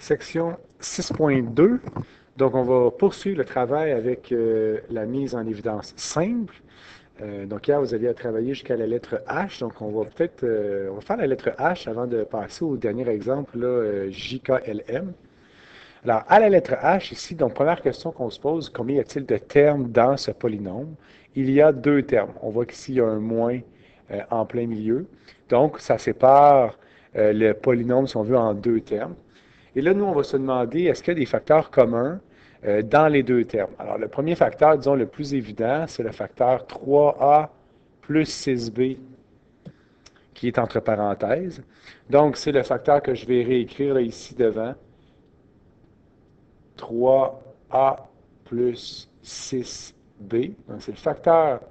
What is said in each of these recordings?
Section 6.2. Donc, on va poursuivre le travail avec la mise en évidence simple. Donc, hier, vous aviez à travailler jusqu'à la lettre H. Donc, on va peut-être on va faire la lettre H avant de passer au dernier exemple, là, JKLM. Alors, à la lettre H, ici, donc, première question qu'on se pose, combien y a-t-il de termes dans ce polynôme? Il y a deux termes. On voit qu'ici, il y a un moins en plein milieu. Donc, ça sépare le polynôme, si on veut, en deux termes. Et là, nous, on va se demander, est-ce qu'il y a des facteurs communs dans les deux termes? Alors, le premier facteur, disons, le plus évident, c'est le facteur 3a plus 6b qui est entre parenthèses. Donc, c'est le facteur que je vais réécrire là, ici devant. 3a plus 6b. Donc, c'est le facteur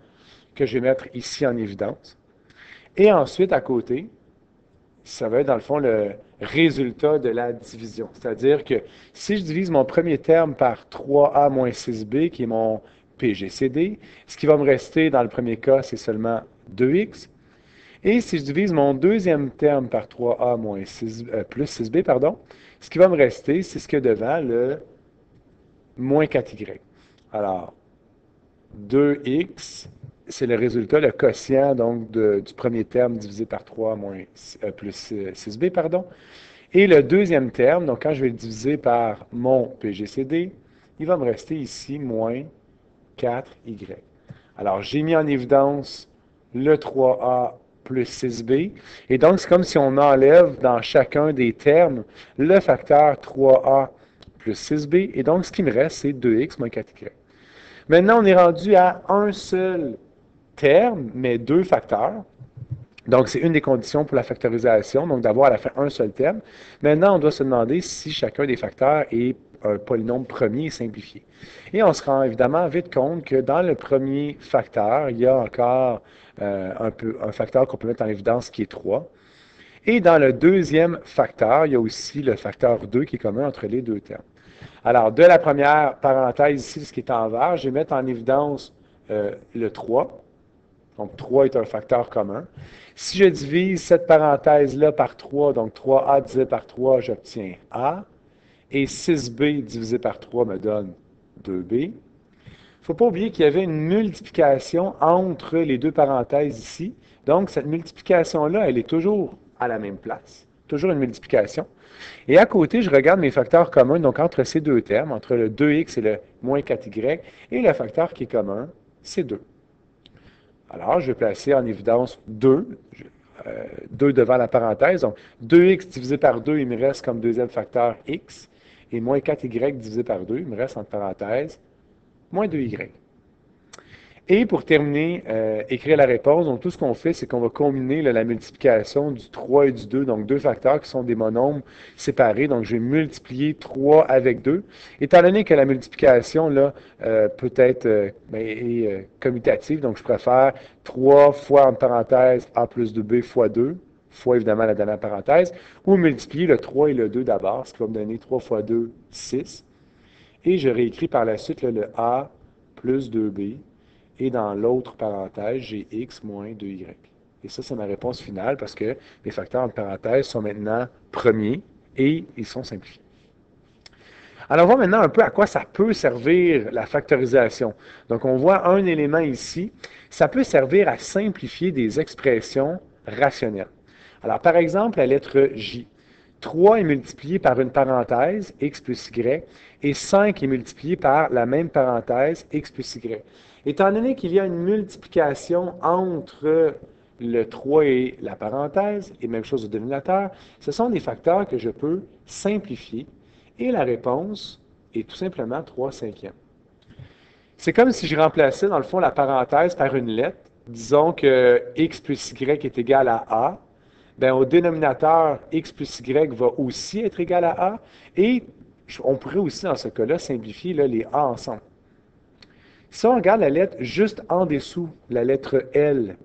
que je vais mettre ici en évidence. Et ensuite, à côté, ça va être dans le fond le résultat de la division. C'est-à-dire que si je divise mon premier terme par 3a moins 6b, qui est mon PGCD, ce qui va me rester dans le premier cas, c'est seulement 2x. Et si je divise mon deuxième terme par 3a moins 6, plus 6b, pardon, ce qui va me rester, c'est ce qu'il y a devant, le moins 4y. Alors, 2x, c'est le résultat, le quotient donc du premier terme divisé par 3 moins, plus 6b, pardon. Et le deuxième terme, donc quand je vais le diviser par mon PGCD, il va me rester ici moins 4y. Alors, j'ai mis en évidence le 3a plus 6b. Et donc, c'est comme si on enlève dans chacun des termes le facteur 3a plus 6b. Et donc, ce qui me reste, c'est 2x moins 4y. Maintenant, on est rendu à un seul terme, mais deux facteurs. Donc, c'est une des conditions pour la factorisation, donc d'avoir à la fin un seul terme. Maintenant, on doit se demander si chacun des facteurs est un polynôme premier simplifié. Et on se rend évidemment vite compte que dans le premier facteur, il y a encore un facteur qu'on peut mettre en évidence qui est 3. Et dans le deuxième facteur, il y a aussi le facteur 2 qui est commun entre les deux termes. Alors, de la première parenthèse ici, ce qui est en vert, je vais mettre en évidence le 3. Donc, 3 est un facteur commun. Si je divise cette parenthèse-là par 3, donc 3a divisé par 3, j'obtiens a. Et 6b divisé par 3 me donne 2b. Il ne faut pas oublier qu'il y avait une multiplication entre les deux parenthèses ici. Donc, cette multiplication-là, elle est toujours à la même place. Toujours une multiplication. Et à côté, je regarde mes facteurs communs, donc entre ces deux termes, entre le 2x et le moins 4y, et le facteur qui est commun, c'est 2. Alors, je vais placer en évidence 2, 2 devant la parenthèse. Donc, 2x divisé par 2, il me reste comme deuxième facteur x. Et moins 4y divisé par 2, il me reste entre parenthèses moins 2y. Et pour terminer, écrire la réponse, donc tout ce qu'on fait, c'est qu'on va combiner là, la multiplication du 3 et du 2, donc deux facteurs qui sont des monombres séparés. Donc, je vais multiplier 3 avec 2. Étant donné que la multiplication là, peut être est commutative, donc je préfère 3 fois en parenthèse a plus 2b fois 2, fois évidemment la dernière parenthèse, ou multiplier le 3 et le 2 d'abord, ce qui va me donner 3 fois 2, 6. Et je réécris par la suite là, le a plus 2b. Et dans l'autre parenthèse, j'ai x moins 2y. Et ça, c'est ma réponse finale parce que mes facteurs entre parenthèses sont maintenant premiers et ils sont simplifiés. Alors, on voit maintenant un peu à quoi ça peut servir la factorisation. Donc, on voit un élément ici. Ça peut servir à simplifier des expressions rationnelles. Alors, par exemple, la lettre J. 3 est multiplié par une parenthèse, x plus y, et 5 est multiplié par la même parenthèse, x plus y. Étant donné qu'il y a une multiplication entre le 3 et la parenthèse, et même chose au dénominateur, ce sont des facteurs que je peux simplifier, et la réponse est tout simplement 3 cinquièmes. C'est comme si je remplaçais, dans le fond, la parenthèse par une lettre. Disons que x plus y est égal à a. Bien, au dénominateur, x plus y va aussi être égal à a. Et on pourrait aussi, dans ce cas-là, simplifier là, les a ensemble. Si on regarde la lettre juste en dessous, la lettre L,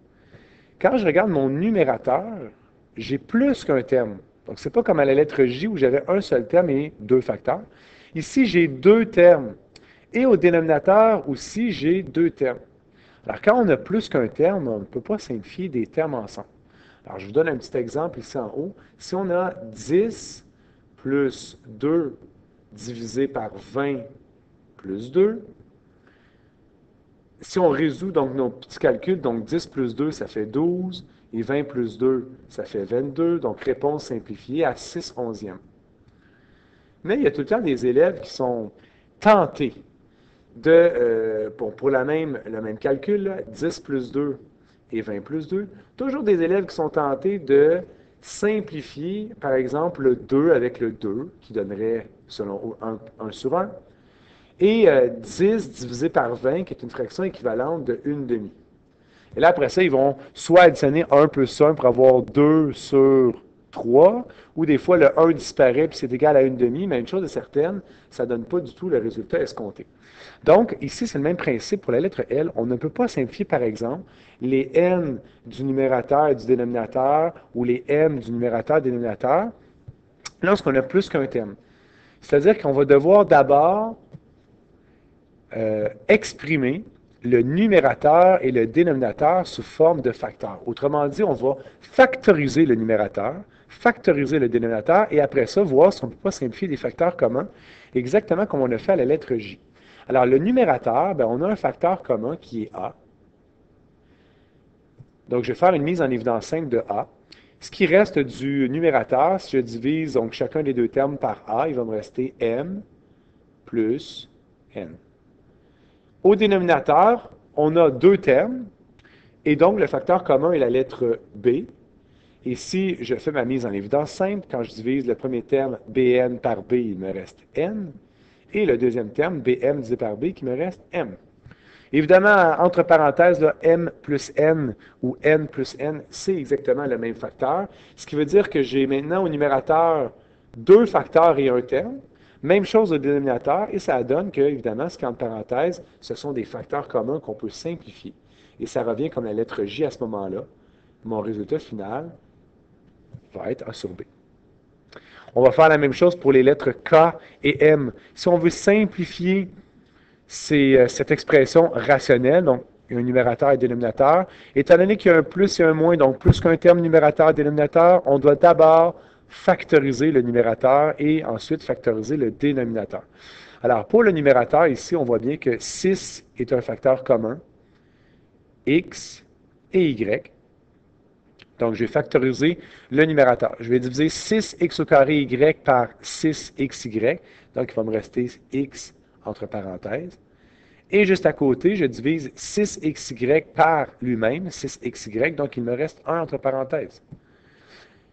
quand je regarde mon numérateur, j'ai plus qu'un terme. Donc, ce n'est pas comme à la lettre J où j'avais un seul terme et deux facteurs. Ici, j'ai deux termes. Et au dénominateur aussi, j'ai deux termes. Alors, quand on a plus qu'un terme, on ne peut pas simplifier des termes ensemble. Alors, je vous donne un petit exemple ici en haut. Si on a 10 plus 2 divisé par 20 plus 2. Si on résout donc nos petits calculs, donc 10 plus 2, ça fait 12, et 20 plus 2, ça fait 22, donc réponse simplifiée à 6 onzièmes. Mais il y a tout le temps des élèves qui sont tentés de, pour le même calcul, là, 10 plus 2 et 20 plus 2, toujours des élèves qui sont tentés de simplifier, par exemple, le 2 avec le 2, qui donnerait, selon 1 sur 1, et 10 divisé par 20, qui est une fraction équivalente de 1 demi. Et là, après ça, ils vont soit additionner 1 plus 1 pour avoir 2 sur 3, ou des fois, le 1 disparaît puis c'est égal à 1 demi, mais une chose est certaine, ça ne donne pas du tout le résultat escompté. Donc, ici, c'est le même principe pour la lettre L. On ne peut pas simplifier, par exemple, les n du numérateur et du dénominateur ou les m du numérateur et du dénominateur lorsqu'on a plus qu'un terme. C'est-à-dire qu'on va devoir d'abord exprimer le numérateur et le dénominateur sous forme de facteurs. Autrement dit, on va factoriser le numérateur, factoriser le dénominateur, et après ça, voir si on ne peut pas simplifier des facteurs communs, exactement comme on a fait à la lettre J. Alors, le numérateur, on a un facteur commun qui est A. Donc, je vais faire une mise en évidence simple de A. Ce qui reste du numérateur, si je divise donc chacun des deux termes par A, il va me rester M plus N. Au dénominateur, on a deux termes, et donc le facteur commun est la lettre B. Et si je fais ma mise en évidence simple, quand je divise le premier terme Bn par B, il me reste N, et le deuxième terme Bm divisé par B, qui me reste M. Évidemment, entre parenthèses, là, M plus N ou N plus N, c'est exactement le même facteur, ce qui veut dire que j'ai maintenant au numérateur deux facteurs et un terme. Même chose au dénominateur, et ça donne que, évidemment, ce qui est entre parenthèses, ce sont des facteurs communs qu'on peut simplifier. Et ça revient comme la lettre J à ce moment-là. Mon résultat final va être A sur B. On va faire la même chose pour les lettres K et M. Si on veut simplifier cette expression rationnelle, donc un numérateur et dénominateur, étant donné qu'il y a un plus et un moins, donc plus qu'un terme numérateur et dénominateur, on doit d'abord factoriser le numérateur et ensuite factoriser le dénominateur. Alors, pour le numérateur, ici, on voit bien que 6 est un facteur commun, x et y. Donc, je vais factoriser le numérateur. Je vais diviser 6x au carré y par 6xy. Donc, il va me rester x entre parenthèses. Et juste à côté, je divise 6xy par lui-même, 6xy, donc il me reste 1 entre parenthèses.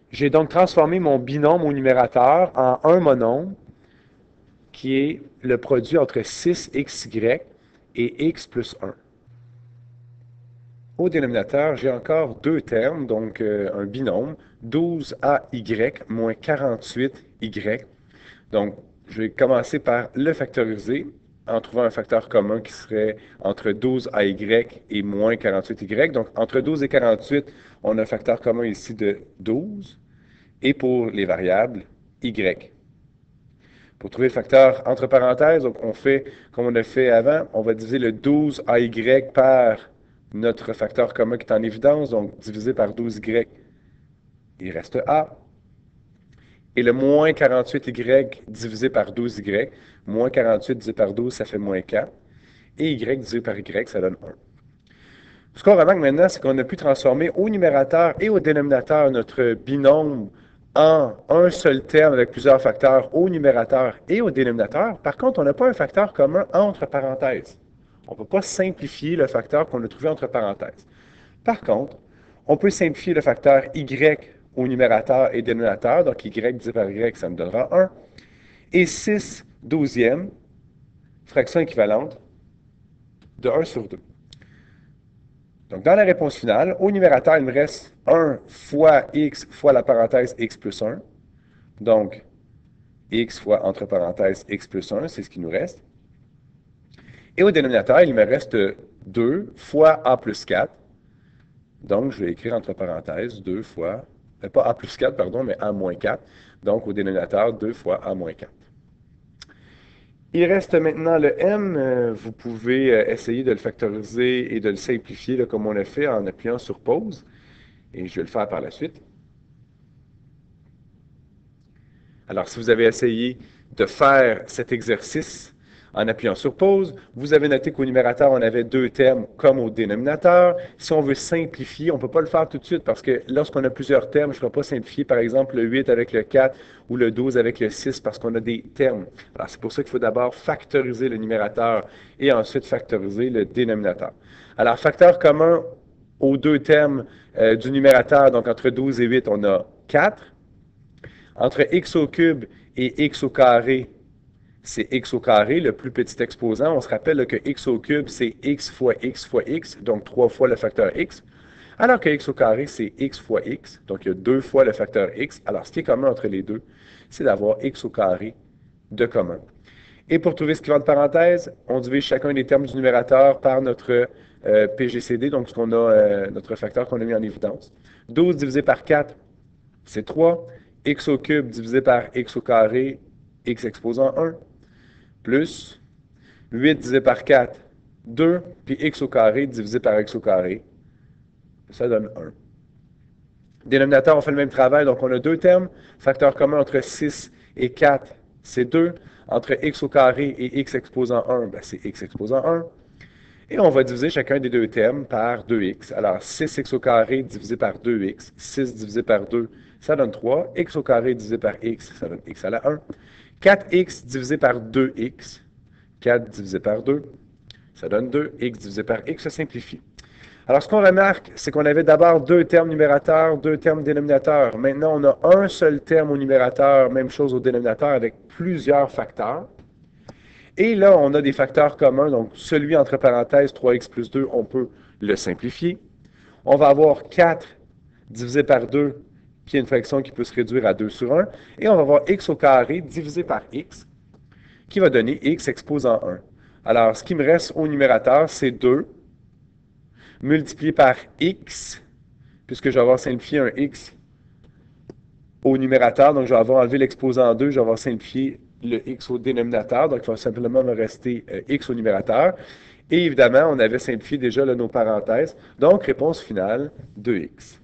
J'ai donc transformé mon binôme au numérateur en un monombre qui est le produit entre 6xy et x plus 1. Au dénominateur, j'ai encore deux termes, donc un binôme, 12ay moins 48y. Donc, je vais commencer par le factoriser en trouvant un facteur commun qui serait entre 12ay et moins 48y. Donc, entre 12 et 48, on a un facteur commun ici de 12. Et pour les variables, y. Pour trouver le facteur entre parenthèses, donc on fait comme on a fait avant, on va diviser le 12ay par notre facteur commun qui est en évidence, donc divisé par 12y, il reste a. Et le moins 48y divisé par 12y, moins 48 divisé par 12, ça fait moins 4. Et y divisé par y, ça donne 1. Ce qu'on remarque maintenant, c'est qu'on a pu transformer au numérateur et au dénominateur notre binôme en un seul terme avec plusieurs facteurs au numérateur et au dénominateur. Par contre, on n'a pas un facteur commun entre parenthèses. On ne peut pas simplifier le facteur qu'on a trouvé entre parenthèses. Par contre, on peut simplifier le facteur y au numérateur et dénominateur. Donc, y divisé par y, ça me donnera 1. Et 6 douzièmes, fraction équivalente de 1 sur 2. Donc, dans la réponse finale, au numérateur, il me reste 1 fois x fois la parenthèse x plus 1. Donc, x fois entre parenthèses x plus 1, c'est ce qui nous reste. Et au dénominateur, il me reste 2 fois a plus 4. Donc, je vais écrire entre parenthèses 2 fois, pas a plus 4, pardon, mais a moins 4. Donc, au dénominateur, 2 fois a moins 4. Il reste maintenant le m. Vous pouvez essayer de le factoriser et de le simplifier là, comme on l'a fait en appuyant sur pause. Et je vais le faire par la suite. Alors, si vous avez essayé de faire cet exercice en appuyant sur pause, vous avez noté qu'au numérateur, on avait deux termes comme au dénominateur. Si on veut simplifier, on ne peut pas le faire tout de suite parce que lorsqu'on a plusieurs termes, je ne ferai pas simplifier, par exemple, le 8 avec le 4 ou le 12 avec le 6 parce qu'on a des termes. Alors, c'est pour ça qu'il faut d'abord factoriser le numérateur et ensuite factoriser le dénominateur. Alors, facteur commun aux deux termes du numérateur, donc entre 12 et 8, on a 4. Entre x au cube et x au carré, c'est x au carré, le plus petit exposant. On se rappelle là, que x au cube, c'est x fois x, donc 3 fois le facteur x. Alors que x au carré, c'est x fois x, donc il y a 2 fois le facteur x. Alors, ce qui est commun entre les deux, c'est d'avoir x au carré de commun. Et pour trouver ce qui va entre parenthèses, on divise chacun des termes du numérateur par notre PGCD, donc ce qu'on a, notre facteur qu'on a mis en évidence. 12 divisé par 4, c'est 3. X au cube divisé par x au carré, x exposant 1, plus 8 divisé par 4, 2, puis x au carré divisé par x au carré, ça donne 1. Dénominateur, on fait le même travail, donc on a deux termes. Facteur commun entre 6 et 4, c'est 2. Entre x au carré et x exposant 1, ben c'est x exposant 1. Et on va diviser chacun des deux termes par 2x. Alors, 6x au carré divisé par 2x, 6 divisé par 2, ça donne 3. X au carré divisé par x, ça donne x à la 1. 4x divisé par 2x, 4 divisé par 2, ça donne 2. X divisé par x, ça simplifie. Alors, ce qu'on remarque, c'est qu'on avait d'abord deux termes numérateurs, deux termes dénominateurs. Maintenant, on a un seul terme au numérateur, même chose au dénominateur, avec plusieurs facteurs. Et là, on a des facteurs communs, donc celui entre parenthèses 3x plus 2, on peut le simplifier. On va avoir 4 divisé par 2, qui est une fraction qui peut se réduire à 2 sur 1. Et on va avoir x au carré divisé par x, qui va donner x exposant 1. Alors, ce qui me reste au numérateur, c'est 2 multiplié par x, puisque je vais avoir simplifié un x au numérateur, donc je vais avoir enlevé l'exposant 2, je vais avoir simplifié le x au dénominateur, donc il va simplement me rester x au numérateur. Et évidemment, on avait simplifié déjà là, nos parenthèses, donc réponse finale 2x.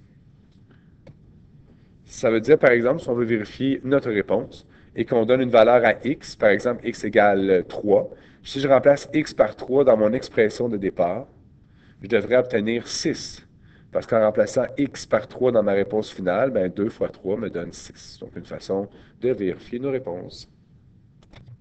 Ça veut dire, par exemple, si on veut vérifier notre réponse et qu'on donne une valeur à x, par exemple x égale 3, si je remplace x par 3 dans mon expression de départ, je devrais obtenir 6. Parce qu'en remplaçant x par 3 dans ma réponse finale, ben 2 fois 3 me donne 6. Donc, une façon de vérifier nos réponses.